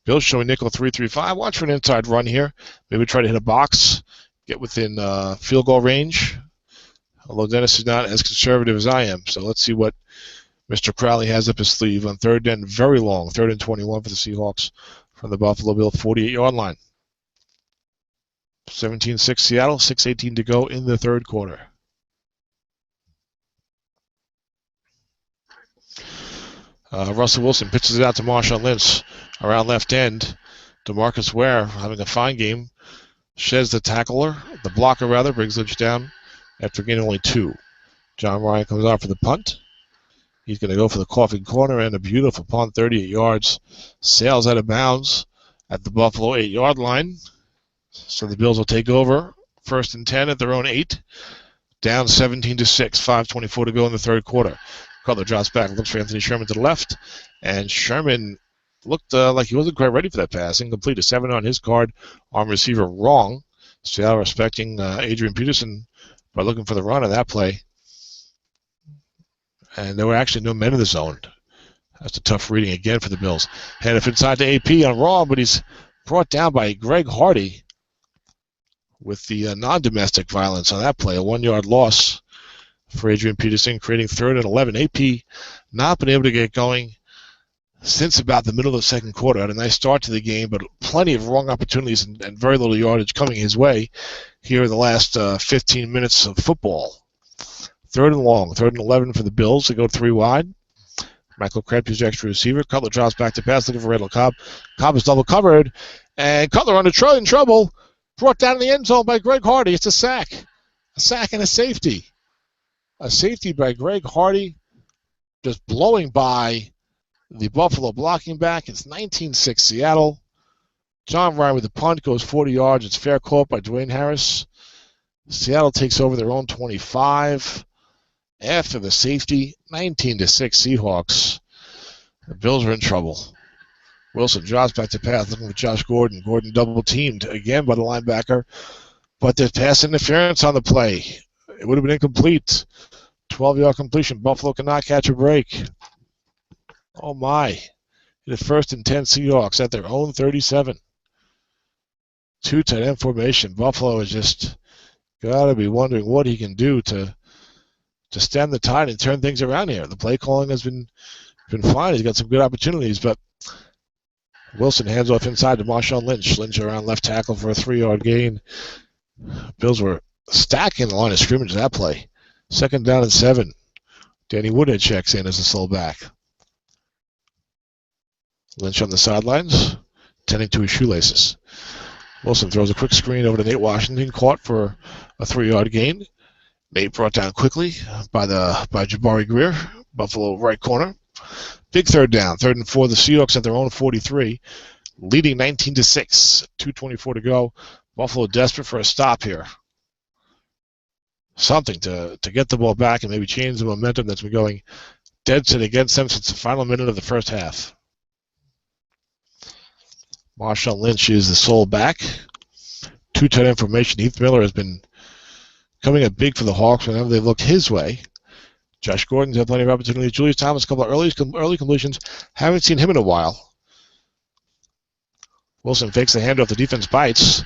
Bill's showing nickel 3-3-5. Watch for an inside run here. Maybe try to hit a box. Get within field goal range. Although Dennis is not as conservative as I am. So let's see what Mr. Crowley has up his sleeve on 3rd and very long. 3rd and 21 for the Seahawks from the Buffalo Bill 48-yard line. 17-6 Seattle. 6:18 to go in the 3rd quarter. Russell Wilson pitches it out to Marshawn Lynch around left end. DeMarcus Ware having a fine game. Sheds the tackler, the blocker rather, brings Lynch down after gaining only 2. John Ryan comes out for the punt. He's going to go for the coffin corner and a beautiful punt, 38 yards. Sails out of bounds at the Buffalo 8-yard line. So the Bills will take over. 1st and 10 at their own 8. Down 17-6, 5:24 to go in the 3rd quarter. Cutler drops back, looks for Anthony Sherman to the left, and Sherman looked like he wasn't quite ready for that pass. Incomplete, a 7 on his card. Arm receiver wrong. Seattle respecting Adrian Peterson by looking for the run on that play. And there were actually no men in the zone. That's a tough reading again for the Bills. Handoff inside to AP on Raw, but he's brought down by Greg Hardy with the non-domestic violence on that play. A 1-yard loss for Adrian Peterson, creating 3rd and 11. AP not been able to get going since about the middle of the 2nd quarter. Had a nice start to the game, but plenty of wrong opportunities and very little yardage coming his way here in the last 15 minutes of football. 3rd and long, 3rd and 11 for the Bills. They go 3 wide. Michael Crabtree's extra receiver. Cutler drops back to pass, looking for Randall Cobb. Cobb is double covered, and Cutler in trouble. Brought down in the end zone by Greg Hardy. It's a sack. A sack and a safety. A safety by Greg Hardy, just blowing by the Buffalo blocking back. It's 19-6 Seattle. John Ryan with the punt goes 40 yards. It's fair caught by Dwayne Harris. Seattle takes over their own 25 after the safety. 19-6 Seahawks. The Bills are in trouble. Wilson drops back to pass, looking for Josh Gordon. Gordon double teamed again by the linebacker, but there's pass interference on the play. It would have been incomplete. 12-yard completion. Buffalo cannot catch a break. Oh, my. The 1st and 10 Seahawks at their own 37. 2-10-M formation. Buffalo has just got to be wondering what he can do to stem the tide and turn things around here. The play calling has been fine. He's got some good opportunities, but Wilson hands off inside to Marshawn Lynch. Lynch around left tackle for a 3-yard gain. Bills were stacking the line of scrimmage that play. 2nd down and 7. Danny Woodhead checks in as the sole back. Lynch on the sidelines, tending to his shoelaces. Wilson throws a quick screen over to Nate Washington, caught for a 3-yard gain. Nate brought down quickly by Jabari Greer, Buffalo right corner. Big 3rd down, 3rd and 4. The Seahawks at their own 43, leading 19-6. 2:24 to go. Buffalo desperate for a stop here. something to get the ball back and maybe change the momentum that's been going dead set against them since the final minute of the first half. Marshawn Lynch is the sole back. 2 tight end formation. Heath Miller has been coming up big for the Hawks whenever they looked his way. Josh Gordon's had plenty of opportunities. Julius Thomas, a couple of early completions. Haven't seen him in a while. Wilson fakes the handoff. The defense bites.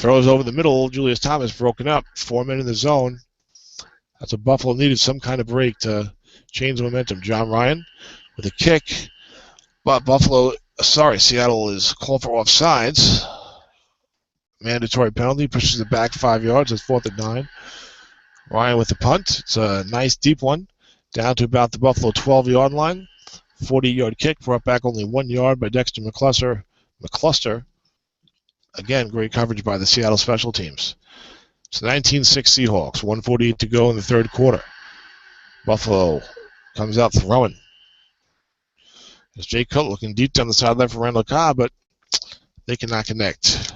Throws over the middle. Julius Thomas broken up. 4 men in the zone. That's what Buffalo needed, some kind of break to change the momentum. John Ryan with a kick. But Seattle is called for offsides. Mandatory penalty. Pushes it back 5 yards. It's 4th and 9. Ryan with the punt. It's a nice deep one. Down to about the Buffalo 12-yard line. 40-yard kick. Brought back only 1 yard by Dexter McCluster. Again, great coverage by the Seattle special teams. It's 19-6 Seahawks. 1:48 to go in the third quarter. Buffalo comes out throwing. It's Jay Cutler looking deep down the sideline for Randall Cobb, but they cannot connect.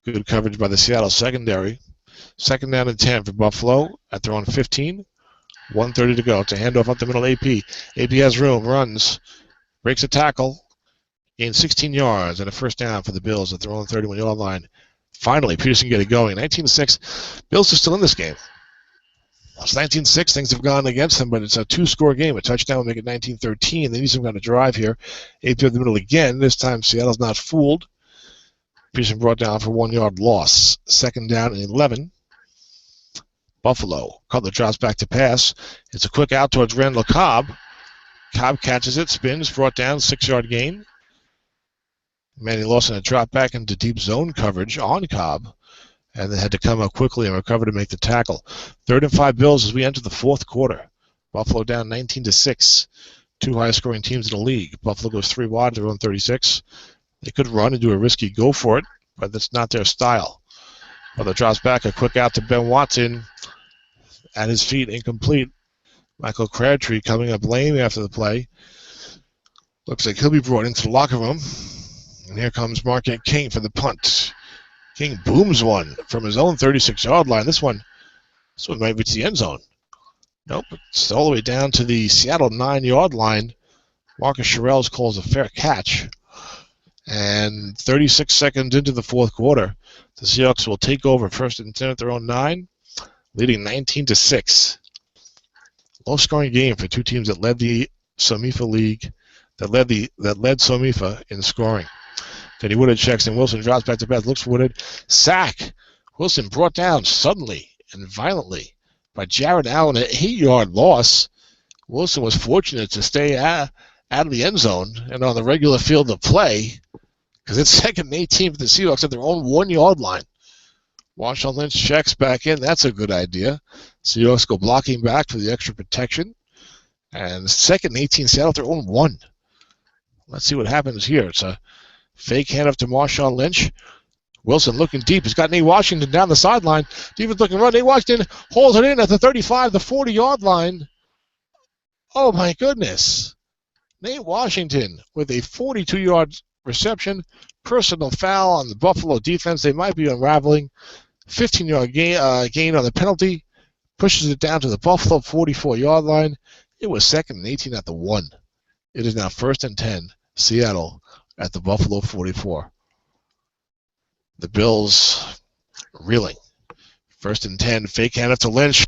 Good coverage by the Seattle secondary. 2nd down and 10 for Buffalo at their own 15. 1:30 to go. It's a handoff up the middle. AP. AP has room. Runs. Breaks a tackle. Gains 16 yards and a first down for the Bills at their own 31-yard line. Finally, Peterson get it going. 19-6. Bills are still in this game. It's 19-6. Things have gone against them, but it's a 2-score game. A touchdown will make it 19-13. They need some kind of drive here. AP up the middle again. This time, Seattle's not fooled. Peterson brought down for 1-yard loss. 2nd down and 11. Buffalo. Cutler drops back to pass. It's a quick out towards Randall Cobb. Cobb catches it, spins, brought down, 6-yard gain. Manny Lawson had dropped back into deep zone coverage on Cobb, and they had to come up quickly and recover to make the tackle. 3rd and 5 Bills as we enter the fourth quarter. Buffalo down 19-6. 2 high-scoring teams in the league. Buffalo goes 3 wide, their own 36. They could run and do a risky go for it, but that's not their style. Butler drops back, a quick out to Ben Watson. At his feet, incomplete. Michael Crabtree coming up lame after the play. Looks like he'll be brought into the locker room. And here comes Marquette King for the punt. King booms one from his own 36-yard line. This one might reach the end zone. Nope, it's all the way down to the Seattle 9-yard line. Marcus Sherrills calls a fair catch. And 36 seconds into the fourth quarter, the Seahawks will take over 1st and 10 at their own 9, leading 19-6. Low-scoring game for 2 teams that led the SOMIFA league, that led SOMIFA in scoring. Teddy Woodard checks in. Wilson drops back to pass, looks for Woodard. Sack. Wilson brought down suddenly and violently by Jared Allen, an 8-yard loss. Wilson was fortunate to stay out of the end zone and on the regular field of play because it's 2nd and 18 for the Seahawks at their own 1-yard line. Marshawn Lynch checks back in. That's a good idea. Seahawks go blocking back for the extra protection. And 2nd and 18, Seattle at their own 1. Let's see what happens here. It's a fake handoff to Marshawn Lynch. Wilson looking deep. He's got Nate Washington down the sideline. Defense looking run. Nate Washington holds it in at the 35, the 40-yard line. Oh, my goodness. Nate Washington with a 42-yard reception. Personal foul on the Buffalo defense. They might be unraveling. 15-yard gain on the penalty. Pushes it down to the Buffalo 44-yard line. It was 2nd and 18 at the 1. It is now 1st and 10, Seattle at the Buffalo 44. The Bills reeling. 1st and 10, fake handoff to Lynch.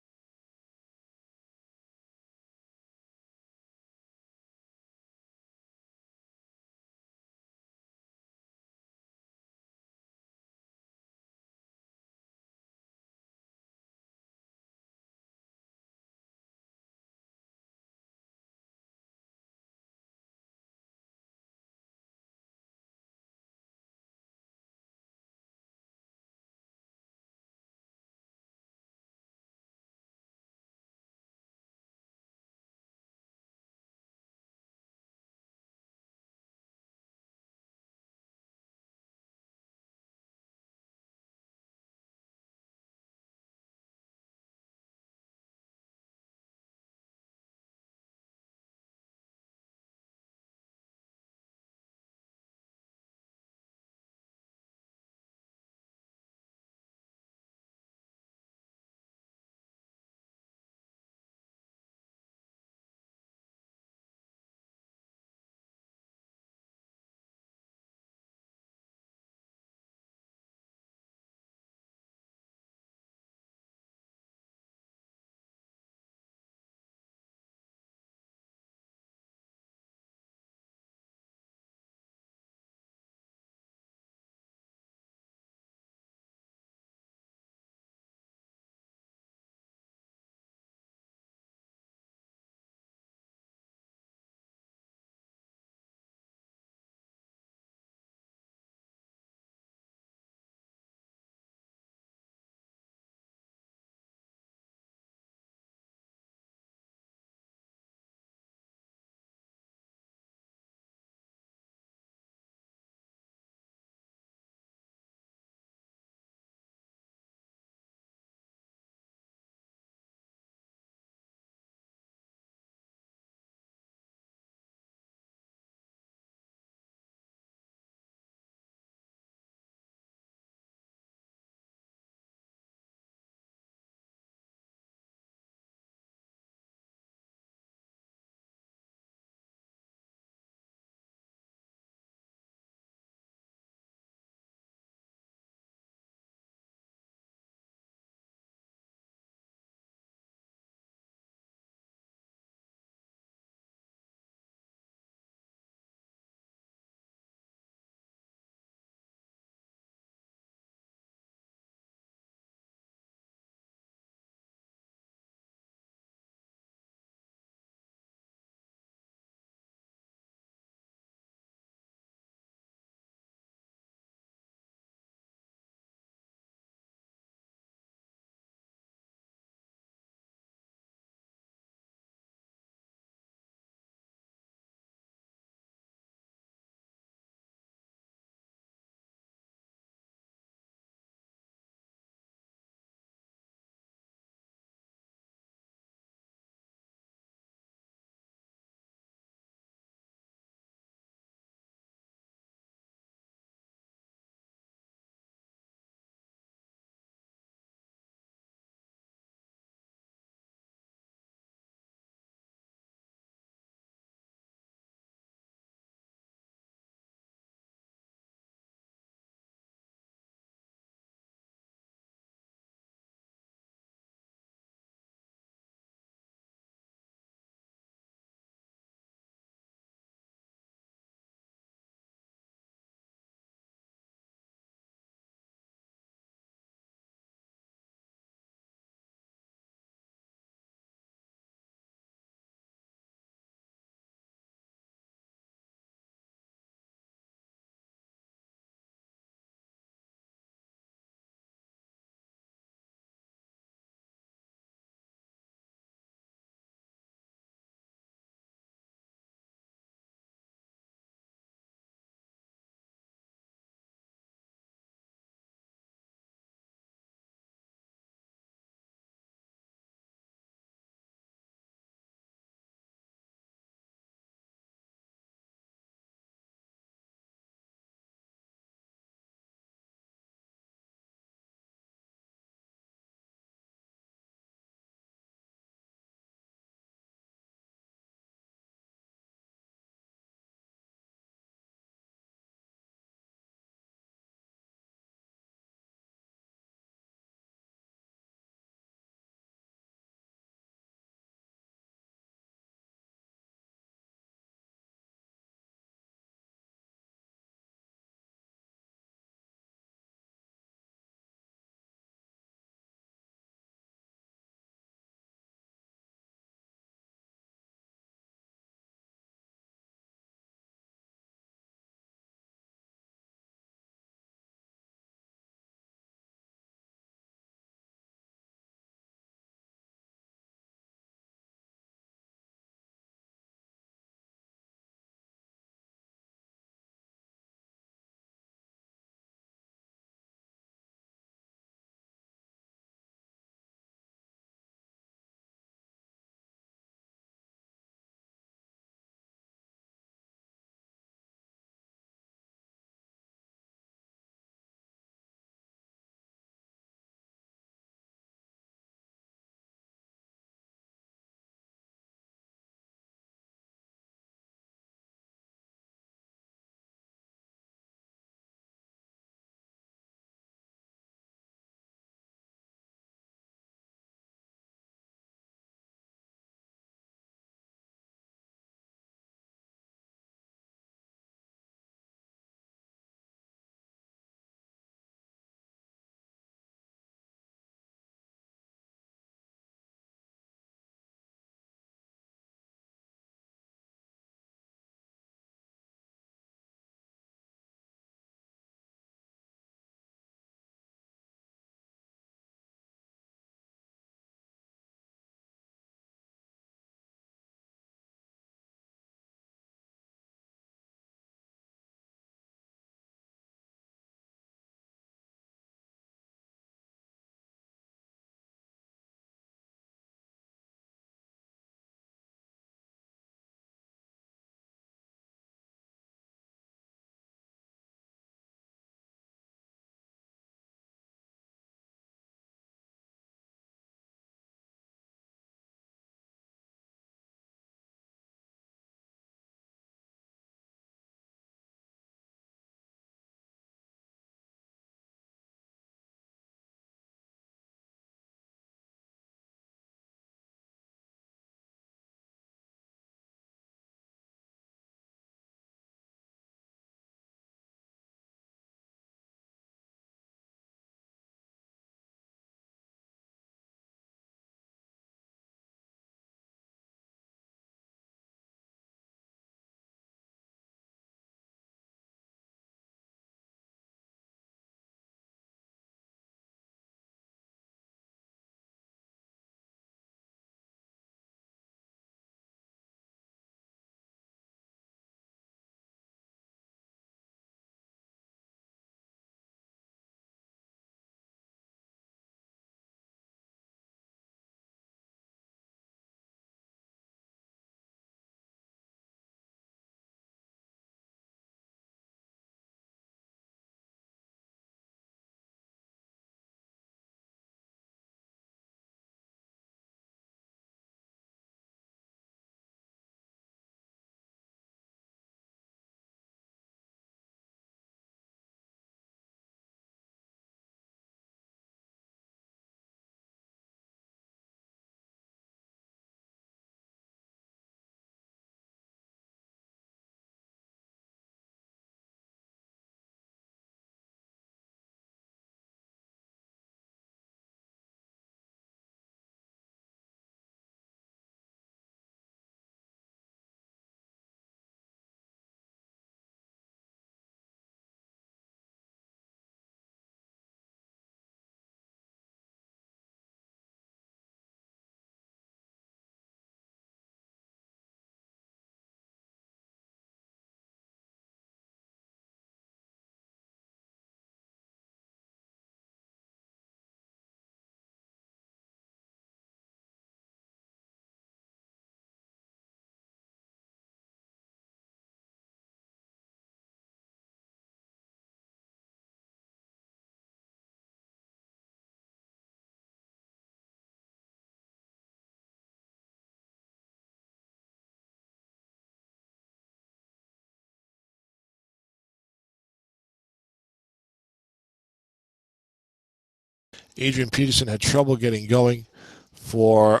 Adrian Peterson had trouble getting going for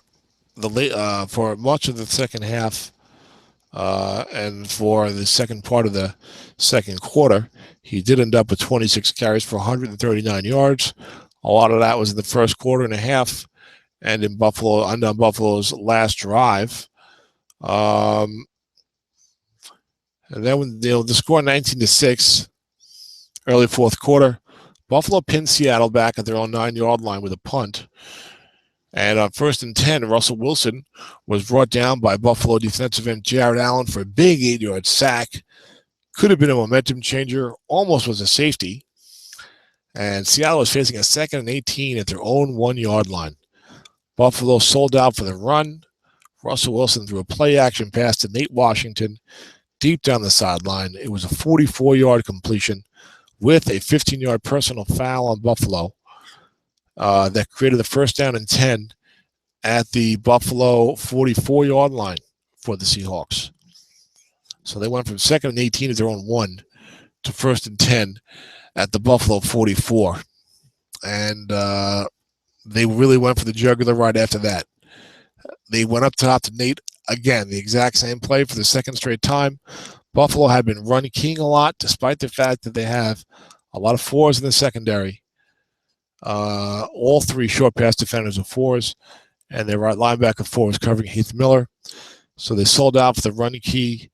for much of the second half and for the second part of the second quarter. He did end up with 26 carries for 139 yards. A lot of that was in the first quarter and a half, and in Buffalo, on Buffalo's last drive. And then when the score 19-6, early fourth quarter, Buffalo pinned Seattle back at their own 9-yard line with a punt. And on 1st and 10, Russell Wilson was brought down by Buffalo defensive end Jared Allen for a big 8-yard sack. Could have been a momentum changer, almost was a safety. And Seattle was facing a 2nd and 18 at their own 1-yard line. Buffalo sold out for the run. Russell Wilson threw a play-action pass to Nate Washington deep down the sideline. It was a 44-yard completion with a 15-yard personal foul on Buffalo that created the 1st down and 10 at the Buffalo 44-yard line for the Seahawks. So they went from 2nd and 18 at their own 1 to 1st and 10 at the Buffalo 44. And they really went for the jugular right after that. They went up top to Nate again, the exact same play for the second straight time. Buffalo had been run king a lot, despite the fact that they have a lot of 4s in the secondary. All 3 short pass defenders are 4s, and their right linebacker 4 was covering Heath Miller. So they sold out for the run key,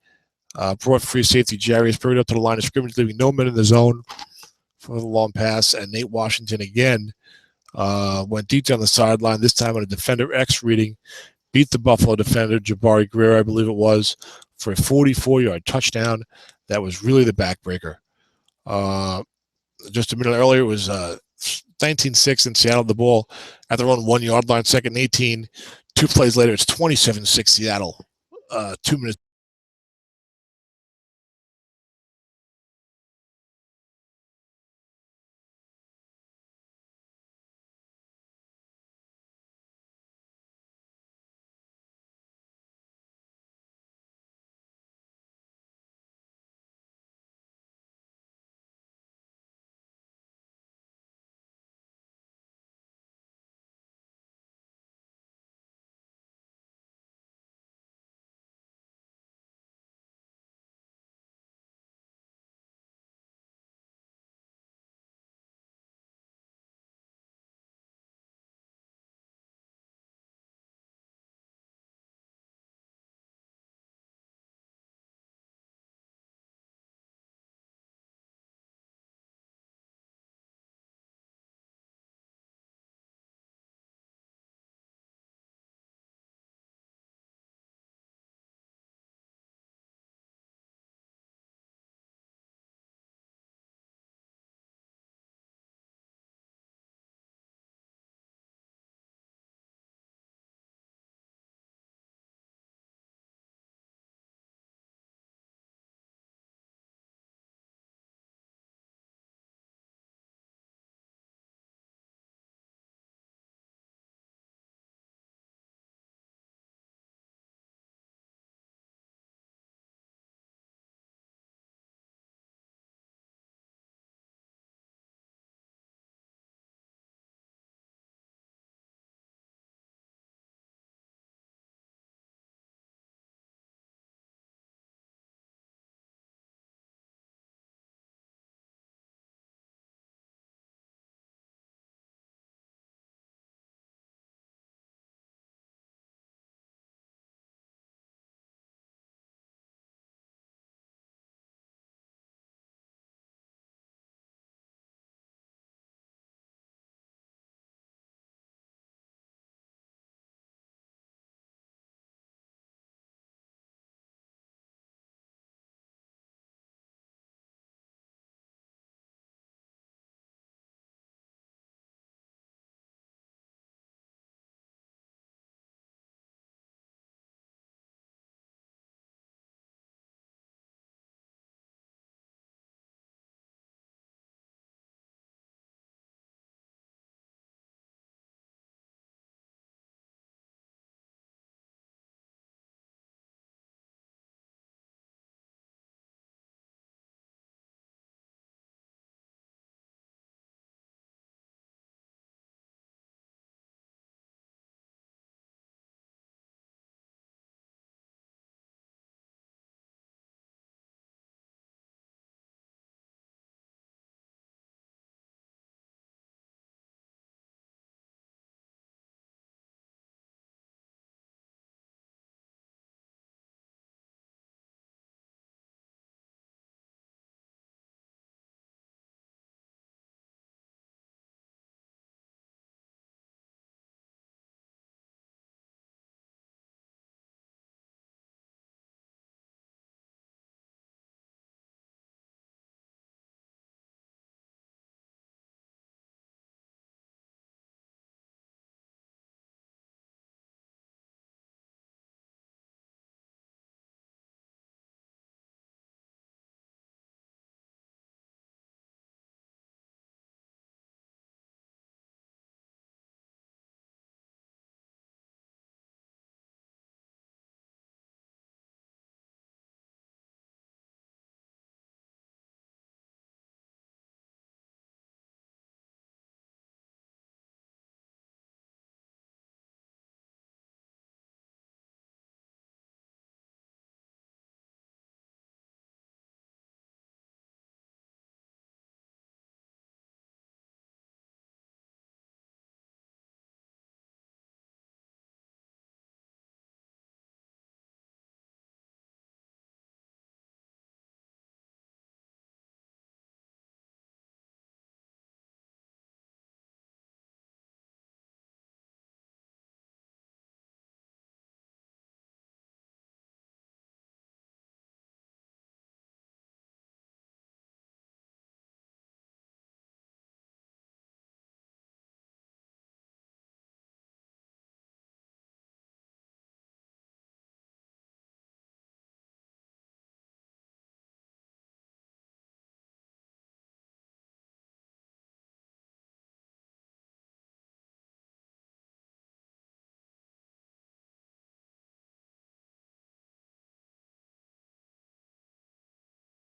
brought free safety Jarius Byrd up to the line of scrimmage, leaving no men in the zone for the long pass, and Nate Washington again went deep down the sideline, this time on a defender X reading, beat the Buffalo defender, Jabari Greer, I believe it was, for a 44-yard touchdown. That was really the backbreaker. Just a minute earlier, it was 19-6 in Seattle, the ball at their own 1-yard line, 2nd and 18. 2 plays later, it's 27-6 Seattle. 2 minutes.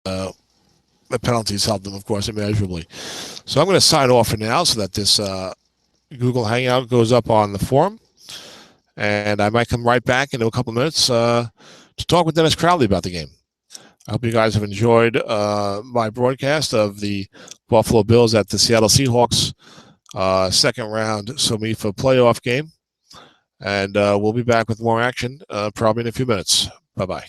the penalties helped them, of course, immeasurably. So I'm going to sign off for now so that this Google Hangout goes up on the forum. And I might come right back in a couple minutes to talk with Dennis Crowley about the game. I hope you guys have enjoyed my broadcast of the Buffalo Bills at the Seattle Seahawks second round SOMIFA playoff game. And we'll be back with more action probably in a few minutes. Bye-bye.